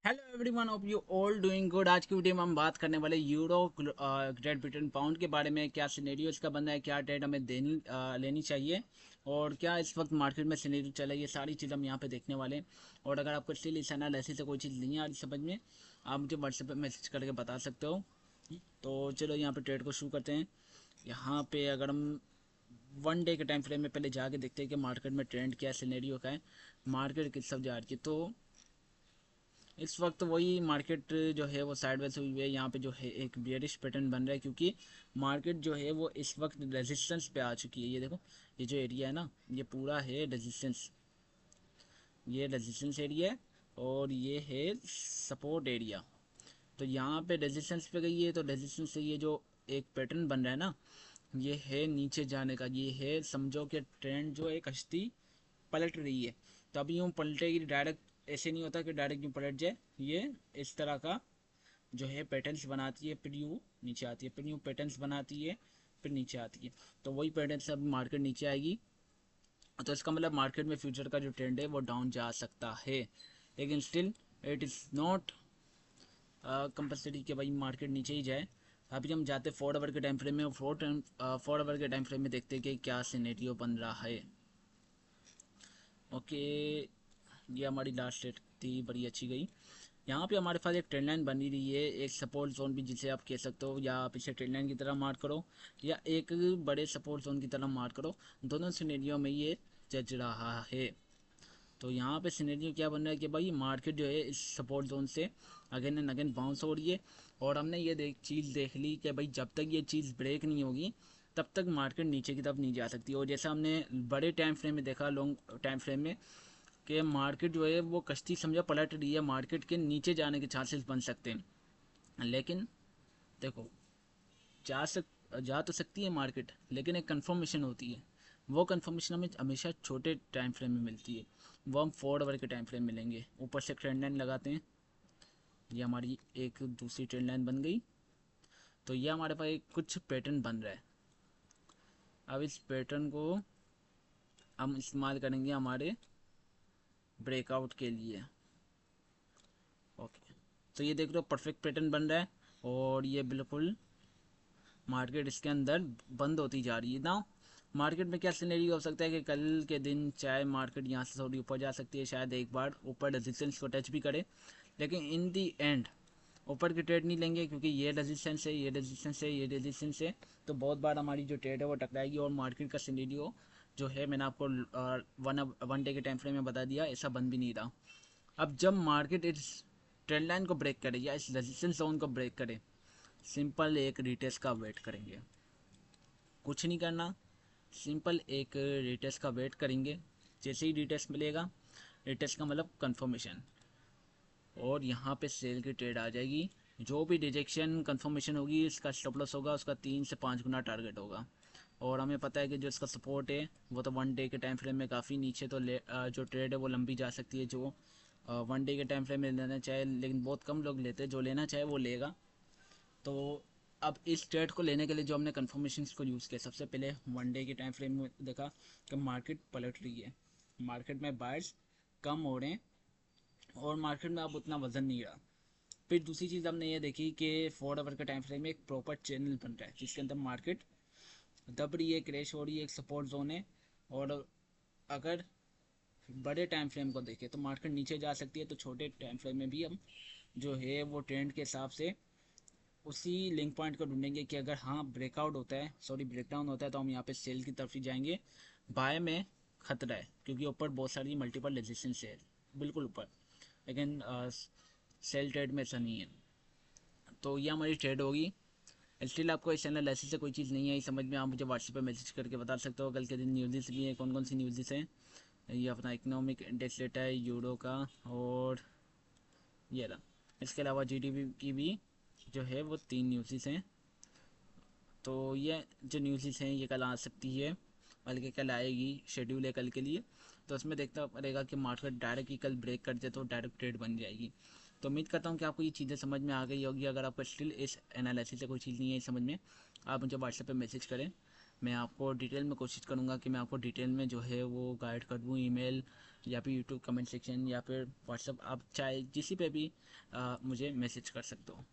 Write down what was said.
Hello everyone, of you all doing good. आज की video में हम बात करने वाले यूरो, ग्रेट ब्रिटेन पाउंड के बारे में। क्या सिनेरियो इसका बन रहा है, क्या ट्रेड हमें लेनी चाहिए और क्या इस वक्त मार्केट में सिनेरियो चल रहा है, ये सारी चीज़ हम यहाँ पे देखने वाले हैं। और अगर आपको स्टिल इस एनालिसिस से कोई चीज़ नहीं आ रही समझ में, आप मुझे व्हाट्सएप पे मैसेज करके बता सकते हो। तो चलो यहाँ पे ट्रेड को शुरू करते हैं। यहाँ पे अगर हम 1 डे के टाइम फ्रेम में पहले जाके देखते हैं कि मार्केट में ट्रेंड क्या सिनेरियो का है, मार्केट किस सब जा रही है। तो इस वक्त वही मार्केट जो है वो साइडवेज हुई है। यहाँ पे जो है एक बियरिश पैटर्न बन रहा है, क्योंकि मार्केट जो है वो इस वक्त रेजिस्टेंस पे आ चुकी है। ये देखो, ये जो एरिया है ना, ये पूरा है रेजिस्टेंस। ये रेजिस्टेंस एरिया है और ये है सपोर्ट एरिया। तो यहाँ पे रेजिस्टेंस पे गई है, तो रेजिस्टेंस से ये जो एक पैटर्न बन रहा है ना, ये है नीचे जाने का। ये है, समझो कि ट्रेंड जो है कश्ती पलट रही है। तो अभी यूँ पलटेगी डायरेक्ट, ऐसे नहीं होता कि डायरेक्ट यूँ पलट जाए। ये इस तरह का जो है पैटर्न्स बनाती है, फिर यूँ नीचे आती है, फिर यूँ पैटर्न्स बनाती है, फिर नीचे आती है। तो वही पैटर्न से अभी मार्केट नीचे आएगी। तो इसका मतलब मार्केट में फ्यूचर का जो ट्रेंड है वो डाउन जा सकता है, लेकिन still it is not compulsory कि भाई मार्केट नीचे ही जाए। अभी हम जाते 4 आवर के टाइम फ्रेम में। 4 आवर के टाइम फ्रेम में देखते हैं कि क्या सिनेरियो बन रहा है। ओके, ये हमारी लास्ट डेट थी, बड़ी अच्छी गई। यहाँ पे हमारे पास एक ट्रेंड लाइन बनी रही है, एक सपोर्ट जोन भी जिसे आप कह सकते हो, या आप इसे ट्रेंड लाइन की तरह मार्क करो या एक बड़े सपोर्ट जोन की तरह मार्क करो। दोनों सिनेरियो में ये जज रहा है। तो यहाँ पे सिनेरियो क्या बन रहा है कि भाई मार्केट जो है इस सपोर्ट जोन से अगेन एंड अगेन बाउंस हो रही है। और हमने ये चीज़ देख ली कि भाई जब तक ये चीज़ ब्रेक नहीं होगी तब तक मार्केट नीचे की तरफ नहीं जा सकती। और जैसा हमने बड़े टाइम फ्रेम में देखा, लॉन्ग टाइम फ्रेम में, कि मार्केट जो है वो कश्ती समझा पलट रही है, मार्केट के नीचे जाने के चांसेस बन सकते हैं। लेकिन देखो, जा तो सकती है मार्केट, लेकिन एक कंफर्मेशन होती है। वो कंफर्मेशन हमें हमेशा छोटे टाइम फ्रेम में मिलती है। वो हम 4 आवर के टाइम फ्रेम मिलेंगे। ऊपर से ट्रेंड लाइन लगाते हैं, ये हमारी एक दूसरी ट्रेंड लाइन बन गई। तो ये हमारे पास एक कुछ पैटर्न बन रहा है। अब इस पैटर्न को हम इस्तेमाल करेंगे हमारे ब्रेकआउट के लिए। ओके, तो ये देख लो परफेक्ट पैटर्न बन रहा है और ये बिल्कुल मार्केट इसके अंदर बंद होती जा रही है ना। मार्केट में क्या सिनेरियो हो सकता है कि कल के दिन चाहे मार्केट यहाँ से थोड़ी ऊपर जा सकती है, शायद एक बार ऊपर रेजिस्टेंस को टच भी करे, लेकिन इन दी एंड ऊपर की ट्रेड नहीं लेंगे, क्योंकि ये रेजिस्टेंस है, ये रेजिस्टेंस है, ये रेजिस्टेंस है। तो बहुत बार हमारी जो ट्रेड है वो टकराएगी और मार्केट का सिनेरियो जो है, मैंने आपको 1 डे के टाइम फ्रेम में बता दिया, ऐसा बन भी नहीं रहा। अब जब मार्केट इस ट्रेंड लाइन को ब्रेक करे या इस रेजिस्टेंस जोन को ब्रेक करे, सिंपल एक रिटेस्ट का वेट करेंगे, कुछ नहीं करना। सिंपल एक रिटेस्ट का वेट करेंगे। जैसे ही रिटेस्ट मिलेगा, रिटेस्ट का मतलब कंफर्मेशन, और यहाँ पे सेल की ट्रेड आ जाएगी। जो भी रिजेक्शन कंफर्मेशन होगी, इसका स्टॉप लॉस होगा, उसका 3 से 5 गुना टारगेट होगा। और हमें पता है कि जो इसका सपोर्ट है वो तो 1 डे के टाइम फ्रेम में काफ़ी नीचे, तो जो ट्रेड है वो लंबी जा सकती है। जो 1 डे के टाइम फ्रेम में लेना चाहे, लेकिन बहुत कम लोग लेते हैं, जो लेना चाहे वो लेगा। तो अब इस ट्रेड को लेने के लिए जो हमने कन्फर्मेशन को यूज़ किया, सबसे पहले 1 डे के टाइम फ्रेम में देखा कि मार्केट पलट रही है, मार्केट में बायर्स कम हो रहे हैं और मार्केट में अब उतना वजन नहीं रहा। फिर दूसरी चीज़ हमने ये देखी कि 4 आवर के टाइम फ्रेम में एक प्रॉपर चैनल बन रहा है, जिसके अंदर मार्केट दब रही है, क्रैश हो रही है, एक सपोर्ट जोन है। और अगर बड़े टाइम फ्रेम को देखें तो मार्केट नीचे जा सकती है, तो छोटे टाइम फ्रेम में भी हम जो है वो ट्रेंड के हिसाब से उसी लिंक पॉइंट को ढूंढेंगे कि अगर हाँ ब्रेकआउट होता है, सॉरी ब्रेकडाउन होता है, तो हम यहाँ पे सेल की तरफ ही जाएंगे। बाय में खतरा है, क्योंकि ऊपर बहुत सारी मल्टीपल रेजिस्टेंस है, बिल्कुल ऊपर, लेकिन सेल ट्रेड में ऐसा नहीं है। तो ये हमारी ट्रेड होगी। स्टिल आपको इस एनालिसिस से कोई चीज़ नहीं आई समझ में, आप मुझे व्हाट्सएप पे मैसेज करके बता सकते हो। कल के दिन न्यूज़ भी है, कौन कौन सी न्यूज़ हैं। ये अपना इकोनॉमिक इंडेक्स डेटा है यूरो का, और ये रहा। इसके अलावा जीडीपी की भी जो है वो 3 न्यूज़ हैं। तो ये जो न्यूज़ हैं ये कल आ सकती है, बल्कि कल आएगी, शेड्यूल है कल के लिए। तो उसमें देखना पड़ेगा कि मार्केट डायरेक्ट ही कल ब्रेक कर दे तो डायरेक्ट ट्रेड बन जाएगी। तो उम्मीद करता हूँ कि आपको ये चीज़ें समझ में आ गई होगी। अगर आपको स्टिल इस एनालिसिस से कोई चीज़ नहीं है समझ में, आप मुझे व्हाट्सएप पे मैसेज करें। मैं आपको डिटेल में कोशिश करूँगा कि मैं आपको डिटेल में जो है वो गाइड कर दूँ, ईमेल या फिर यूट्यूब कमेंट सेक्शन या फिर व्हाट्सअप, आप चाहे किसी पे भी मुझे मैसेज कर सकते हो।